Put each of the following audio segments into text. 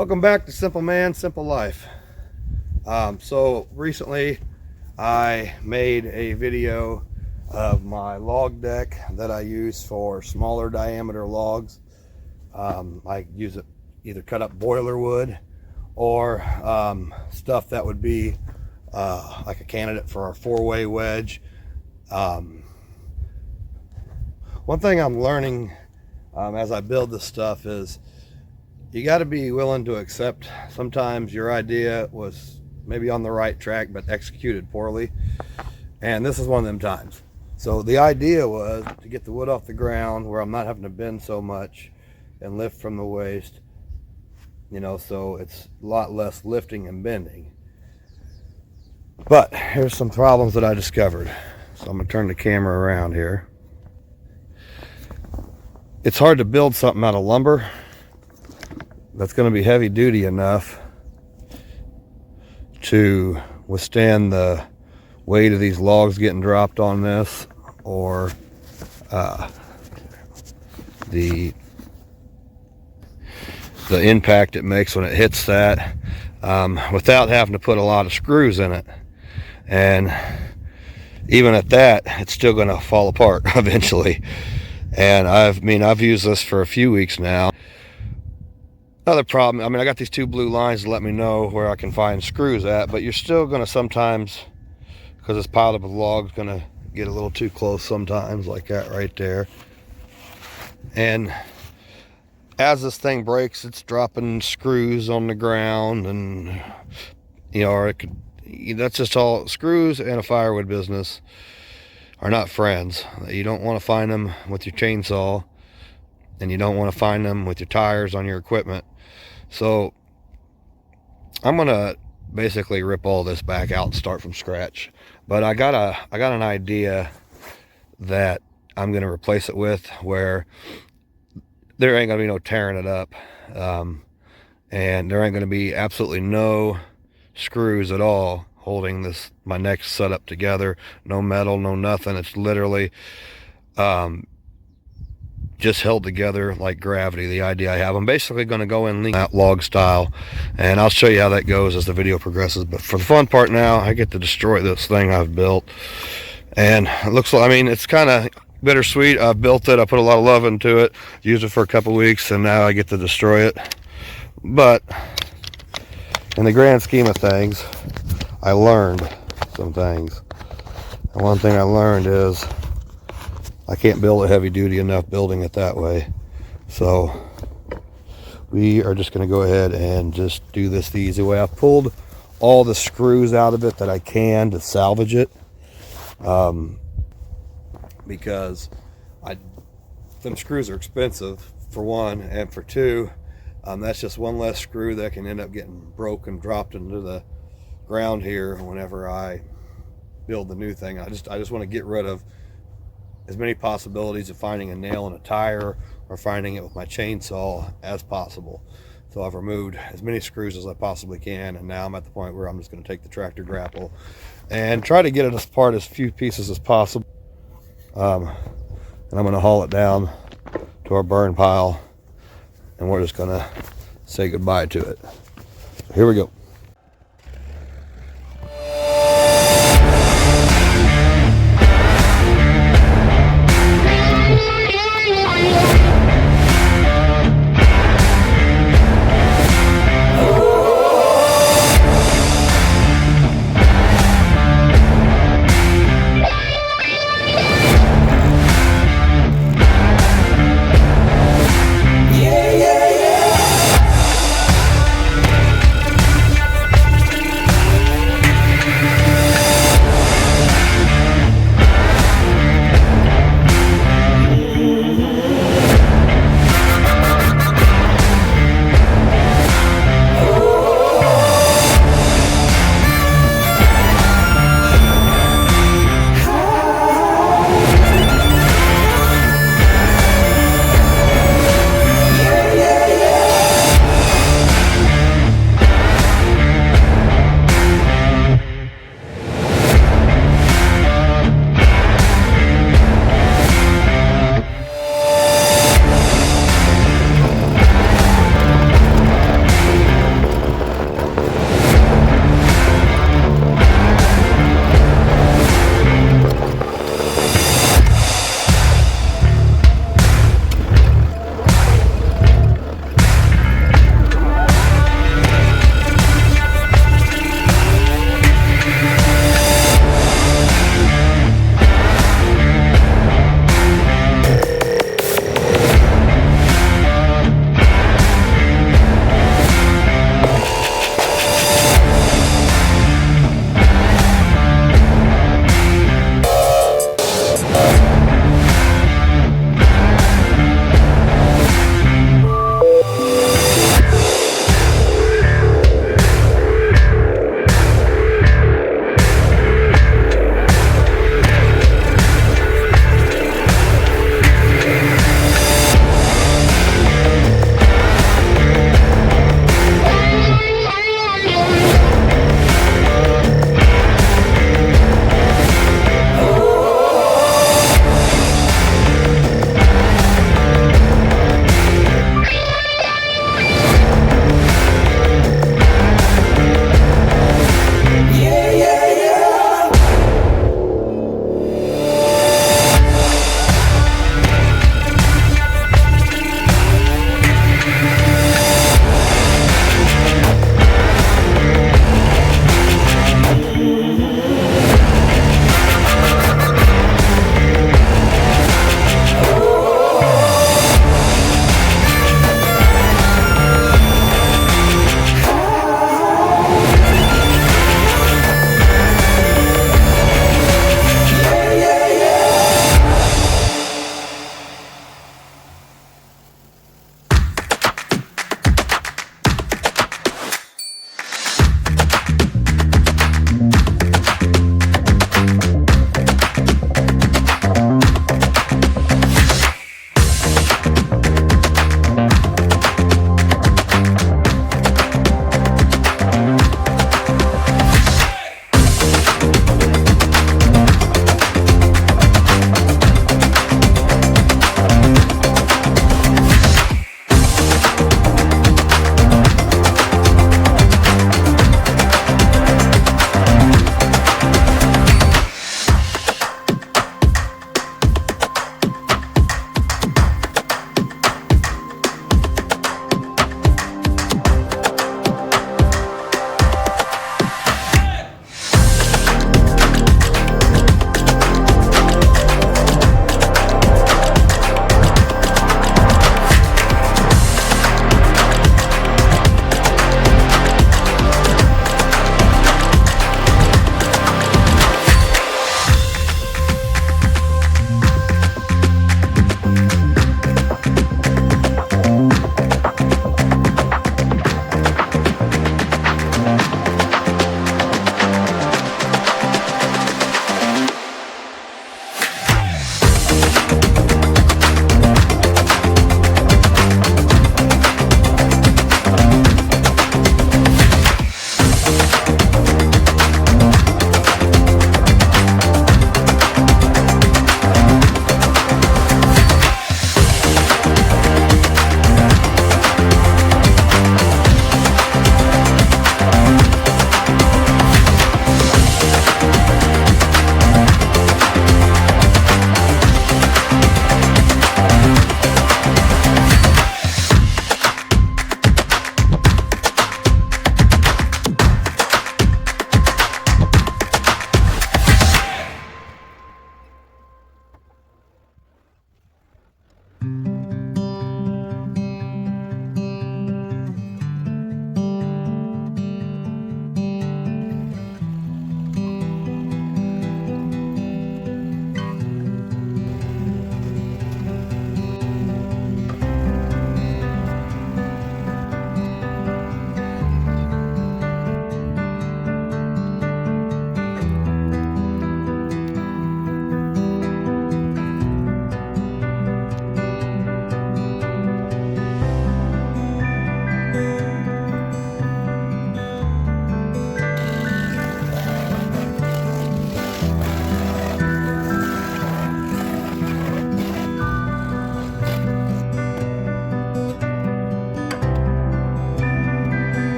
Welcome back to Simple Man, Simple Life. So recently I made a video of my log deck that I use for smaller diameter logs. I use it either cut up boiler wood or stuff that would be like a candidate for a 4-way wedge. One thing I'm learning as I build this stuff is you got to be willing to accept sometimes your idea was maybe on the right track but executed poorly, and this is one of them times. So the idea was to get the wood off the ground where I'm not having to bend so much and lift from the waist, you know, so it's a lot less lifting and bending. But here's some problems that I discovered. So I'm gonna turn the camera around here. It's hard to build something out of lumber that's going to be heavy duty enough to withstand the weight of these logs getting dropped on this, or the impact it makes when it hits that, without having to put a lot of screws in it. And even at that, it's still going to fall apart eventually. And I've used this for a few weeks now. Another problem, I got these two blue lines to let me know where I can find screws at, but you're still going to sometimes, because this pile of logs going to get a little too close sometimes, like that right there. And as this thing breaks, it's dropping screws on the ground, and you know, or it could, that's just all. Screws and a firewood business are not friends. You don't want to find them with your chainsaw, and you don't want to find them with your tires on your equipment. So I'm gonna basically rip all this back out and start from scratch. But I got an idea that I'm gonna replace it with, where there ain't gonna be no tearing it up, and there ain't gonna be absolutely no screws at all holding my next setup together. No metal, no nothing. It's literally just held together like gravity. The idea I have, I'm basically going to go in lean out log style, and I'll show you how that goes as the video progresses. But for the fun part now, I get to destroy this thing I've built, and it looks like, it's kind of bittersweet. I've built it, I put a lot of love into it, used it for a couple weeks, and now I get to destroy it. But in the grand scheme of things, I learned some things. And one thing I learned is I can't build it heavy duty enough building it that way. So we are just going to go ahead and just do this the easy way. I've pulled all the screws out of it that I can to salvage it, because them screws are expensive, for one, and for two, that's just one less screw that can end up getting broken, dropped into the ground here whenever I build the new thing. I just want to get rid of as many possibilities of finding a nail in a tire or finding it with my chainsaw as possible. So I've removed as many screws as I possibly can, and now I'm at the point where I'm just going to take the tractor grapple and try to get it apart as few pieces as possible. And I'm going to haul it down to our burn pile, and we're just going to say goodbye to it. So here we go.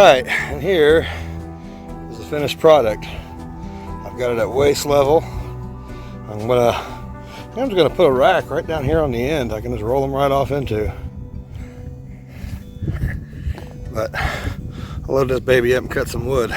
right, and here is the finished product. I've got it at waist level. I'm just gonna put a rack right down here on the end. I can just roll them right off into. But I'll load this baby up and cut some wood.